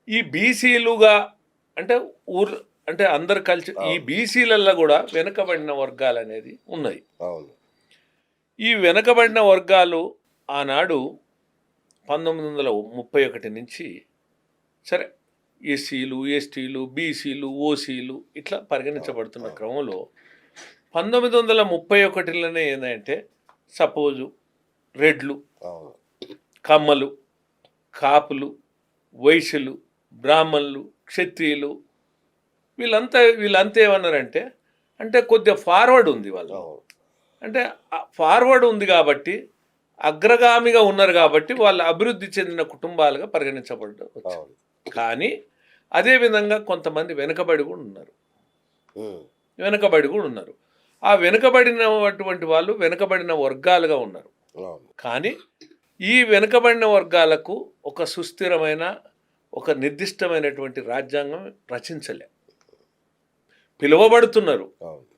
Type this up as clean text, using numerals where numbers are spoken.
ఈ బీసీలుగా అంటే ఊర్ అంటే అందరు కలిసి ఈ అవును. బీసీలలో కూడా వెనుకబడిన వర్గాలు అనేది ఉన్నాయి. అవును. ఈ వెనుకబడిన వర్గాలు ఆనాడు 1931 నుంచి సరే ఎస్సీలు, ఎస్టీలు, బీసీలు, ఓసీలు ఇట్లా పరిగణించబడుతున్న అవును. క్రమంలో 1931లోనే ఏంటంటే సపోజు రెడ్లు, అవును. కమ్మలు, కాపులు, వైశ్యులు, బ్రాహ్మణులు, క్షత్రియులు వీళ్ళంతా ఏమన్నారంటే అంటే కొద్దిగా ఫార్వర్డ్ ఉంది వాళ్ళు. అవును. అంటే ఫార్వర్డ్ ఉంది కాబట్టి అగ్రగామిగా ఉన్నారు కాబట్టి వాళ్ళు అభివృద్ధి చెందిన కుటుంబాలుగా పరిగణించబడ్డారు. అవును. కానీ అదేవిధంగా కొంతమంది వెనుకబడి కూడా ఉన్నారు. ఉమ్. వెనుకబడి కూడా ఉన్నారు. ఆ వెనుకబడినటువంటి వాళ్ళు వెనుకబడిన వర్గాలుగా ఉన్నారు. అవును. కానీ ఈ వెనుకబడిన వర్గాలకు ఒక సుస్థిరమైన ఒక నిర్దిష్టమైనటువంటి రాజ్యాంగం రచించలే. పిలువబడుతున్నారు. అవును.